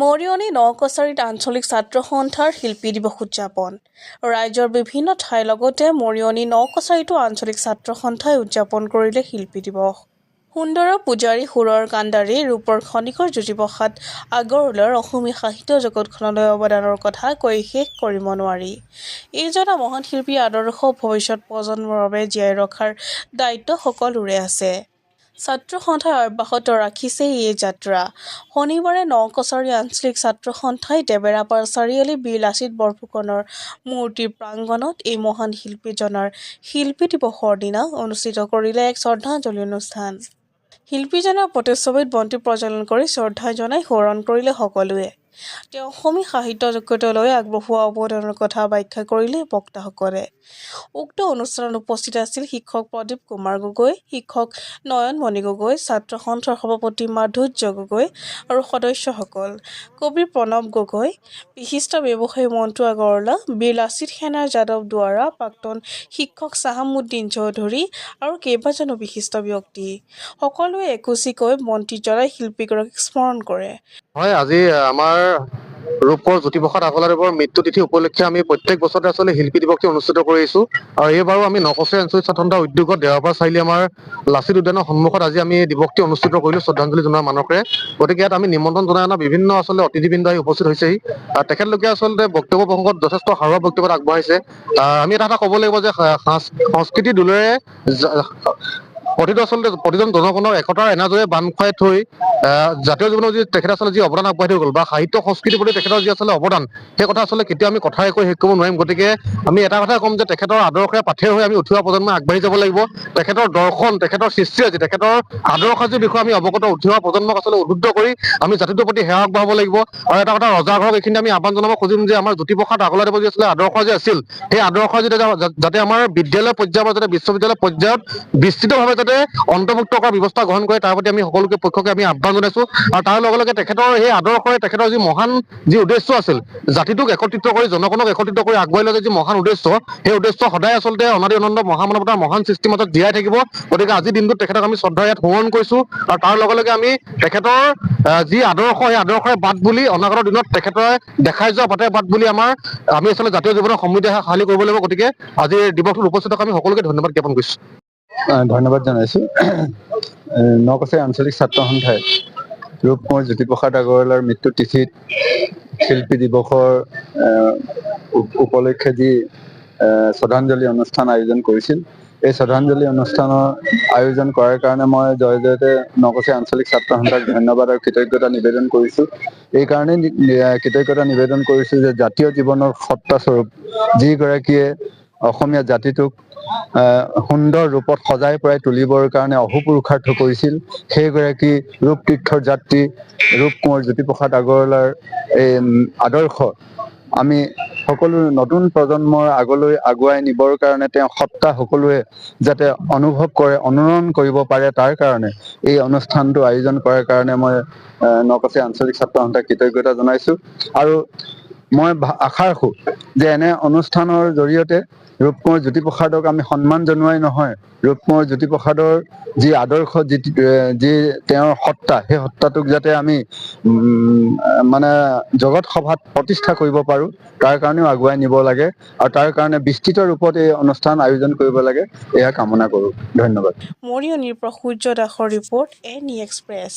মৰিয়নি নকছাৰীত আঞ্চলিক ছাত্ৰ সন্থাৰ শিল্পী দিৱস উদযাপন। ৰাজ্যৰ বিভিন্ন ঠাইৰ লগতে মৰিয়নি নকছাৰীতো আঞ্চলিক ছাত্ৰ সন্থাই উদযাপন কৰিলে শিল্পী দিৱস। সুন্দৰৰ পূজাৰী, সুৰৰ কাণ্ডাৰী, ৰূপৰ খনিকৰ জ্যোতিপ্ৰসাদ আগৰৱালাৰ অসমীয়া সাহিত্য জগতখনলৈ অৱদানৰ কথা কৈ শেষ কৰিব নোৱাৰি। এইজনা মহান শিল্পীৰ আদৰ্শ ভৱিষ্যত প্ৰজন্মৰ বাবে জীয়াই ৰখাৰ দায়িত্ব সকলোৰে আছে। ছাত্ৰ সন্থাই অব্যাহত ৰাখিছে এই যাত্ৰা। শনিবাৰে নকছাৰী আঞ্চলিক ছাত্ৰ সন্থাই দেবেৰাপাৰ চাৰিআলি বীৰ লাচিত বৰফুকনৰ মূৰ্তিৰ প্ৰাংগণত এই মহান শিল্পীজনাৰ শিল্পী দিৱসৰ দিনা অনুষ্ঠিত কৰিলে এক শ্ৰদ্ধাঞ্জলি অনুষ্ঠান। শিল্পীজনাৰ প্ৰতিচ্ছবিত বন্তি প্ৰজ্বলন কৰি শ্ৰদ্ধা জনাই সোঁৱৰণ কৰিলে সকলোৱে। তেওঁ অসমীয়া সাহিত্য জগতলৈ আগবঢ়োৱা অৱদানৰ কথা ব্যাখ্যা কৰিলে বক্তাসকলে। উক্ত অনুষ্ঠানত উপস্থিত আছিল শিক্ষক প্ৰদীপ কুমাৰ গগৈ, শিক্ষক নয়নমণি গগৈ, ছাত্ৰ সন্থাৰ সভাপতি মাধুৰ্য গগৈ আৰু সদস্যসকল, কবি প্ৰণৱ গগৈ, বিশিষ্ট ব্যৱসায়ী মন্টু আগৰৱালা, বীৰ লাচিত সেনাৰ যাদৱ দুৱাৰা, প্ৰাক্তন শিক্ষক চাহামুদ্দিন চৌধুৰী আৰু কেইবাজনো বিশিষ্ট ব্যক্তি। সকলোৱে একোচিকৈ বন্তি জ্বলাই শিল্পীগৰাকীক স্মৰণ কৰে। হয়, আজি আমাৰ ৰূপৰ জ্যোতিপ্ৰসাদ আগৰৱালাদেৱৰ মৃত্যু তিথি উপলক্ষে আমি প্ৰত্যেক বছৰতে আচলতে শিল্পী দিৱসটি অনুষ্ঠিত কৰি আহিছোঁ। আৰু এইবাৰো আমি নকছাৰী আঞ্চলিক ছাত্ৰ সন্থাৰ উদ্যোগত দেওবাৰ চাৰিআলি আমাৰ লাচিত উদ্যানৰ সন্মুখত আজি আমি দিৱসটি অনুষ্ঠিত কৰিলোঁ শ্ৰদ্ধাঞ্জলি জনোৱাৰ মানসেৰে। গতিকে ইয়াত আমি নিমন্ত্ৰণ জনাই অনা বিভিন্ন আচলতে অতিথিবৃন্দ আহি উপস্থিত হৈছেহি। তেখেতলোকে আচলতে বক্তব্য প্ৰসংগত যথেষ্ট সাৰুৱা বক্তব্য আগবঢ়াইছে। আমি এটা ক'ব লাগিব যে সংস্কৃতিৰ দোলেৰে প্ৰতিজন জনগণৰ একতাৰ এনাজৰে বান্ধ খুৱাই থৈ জাতীয় জীৱনৰ যি তেখেতে আচলতে যি অৱদান আগবঢ়াই থৈ গ'ল বা সাহিত্য সংস্কৃতিৰ প্ৰতি তেখেতৰ যি আচলতে অৱদান, সেই কথা আচলতে কেতিয়াও আমি কথাৰে কৈ শেষ কৰিব নোৱাৰিম। গতিকে আমি এটা কথাই ক'ম যে তেখেতৰ আদৰ্শৰে পাথেৰ হৈ আমি উঠি অহা প্ৰজন্মই আগবাঢ়ি যাব লাগিব। তেখেতৰ দৰ্শন, তেখেতৰ সৃষ্টিৰাজি, তেখেতৰ আদৰ্শৰাজিৰ বিষয়ে আমি অৱগত উঠি অহা প্ৰজন্মক আচলতে উদ্বুদ্ধ কৰি আমি জাতিটোৰ প্ৰতি সেৱা আগবঢ়াব লাগিব। আৰু এটা কথা ৰজাঘৰক এইখিনি আমি আহ্বান জনাব খুজিম যে আমাৰ জ্যোতিপ্ৰসাদ আগৰৱালাদেৱৰ যি আচলতে আদৰ্শৰাজি আছিল, সেই আদৰ্শৰাজি যাতে আমাৰ বিদ্যালয় পৰ্যায়ৰ পৰা যাতে বিশ্ববিদ্যালয় পৰ্যায়ত বিস্তৃতভাৱে যাতে অন্তৰ্ভুক্ত কৰাৰ ব্যৱস্থা গ্ৰহণ কৰে, তাৰ প্ৰতি আমি সকলোকে পক্ষকে আমি আহ্বান জনাইছোঁ। আৰু তাৰ লগে লগে তেখেতৰ সেই আদৰ্শৰে তেখেতৰ যি মহান যি উদ্দেশ্য আছিল, জাতিটোক একত্ৰিত কৰি জনগণক একত্ৰিত কৰি আগুৱাই লৈ যি মহান উদ্দেশ্য, সেই উদ্দেশ্য সদায় আচলতে অনাদি অনন্ত মহামানৱতাৰ মহান সৃষ্টিৰ মাজত জীয়াই থাকিব। গতিকে আজিৰ দিনটোত তেখেতক আমি শ্ৰদ্ধা ইয়াত সোঁৱৰণ কৰিছোঁ। আৰু তাৰ লগে লগে আমি তেখেতৰ যি আদৰ্শ, সেই আদৰ্শৰে বাট বুলি অনাগত দিনত তেখেতে দেখাই যোৱা বাটে বাট বুলি আমি আচলতে জাতীয় জীৱনৰ সমৃদ্ধিশালী কৰিব লাগিব। গতিকে আজিৰ দিৱসটোত উপস্থিত আমি সকলোকে ধন্যবাদ জ্ঞাপন কৰিছোঁ। ধন্যবাদ জনাইছোঁ। নকছাৰী আঞ্চলিক ছাত্ৰ সন্থাই ৰূপকোঁৱৰ জ্যোতিপ্ৰসাদ আগৰৱালাৰ মৃত্যু তিথিত শিল্পী দিৱসৰ উপলক্ষে যি শ্ৰদ্ধাঞ্জলি অনুষ্ঠান আয়োজন কৰিছিল, এই শ্ৰদ্ধাঞ্জলি অনুষ্ঠানৰ আয়োজন কৰাৰ কাৰণে মই জয়তে নকছাৰী আঞ্চলিক ছাত্ৰ সন্থাক ধন্যবাদ আৰু কৃতজ্ঞতা নিবেদন কৰিছোঁ। এই কাৰণেই কৃতজ্ঞতা নিবেদন কৰিছোঁ যে জাতীয় জীৱনৰ সত্তাস্বৰূপ যিগৰাকীয়ে অসমীয়া জাতিটোক সুন্দৰ ৰূপত সজাই পৰাই তুলিবৰ কাৰণে অহোপুৰুষাৰ্থ কৰিছিল, সেইগৰাকী ৰূপতীৰ্থৰ যাত্ৰী ৰূপকোঁৱৰ জ্যোতিপ্ৰসাদ আগৰৱালাৰ এই আদৰ্শ আমি সকলো নতুন প্ৰজন্মৰ আগলৈ আগুৱাই নিবৰ কাৰণে তেওঁ সত্তা সকলোৱে যাতে অনুভৱ কৰে, অনুৰণ কৰিব পাৰে, তাৰ কাৰণে এই অনুষ্ঠানটো আয়োজন কৰাৰ কাৰণে মই নকছাৰী আঞ্চলিক ছাত্ৰ সন্থাক কৃতজ্ঞতা জনাইছোঁ। আৰু মই আশা ৰাখোঁ যে এনে অনুষ্ঠানৰ জৰিয়তে ৰূপকোঁৱৰ জ্যোতিপ্ৰসাদক আমি সন্মান জনোৱাই নহয়, ৰূপকোঁৱৰ জ্যোতিপ্ৰসাদৰ যি আদৰ্শ, যি তেওঁৰ সত্তা, সেই সত্তাটোক যাতে আমি মানে জগত সভাত প্ৰতিষ্ঠা কৰিব পাৰোঁ, তাৰ কাৰণেও আগুৱাই নিব লাগে। আৰু তাৰ কাৰণে বিস্তৃত ৰূপত এই অনুষ্ঠান আয়োজন কৰিব লাগে, এয়া কামনা কৰোঁ। ধন্যবাদ। মৰিয়নিৰ পৰা সূৰ্য দাসৰ ৰিপৰ্ট, NE এক্সপ্ৰেছ।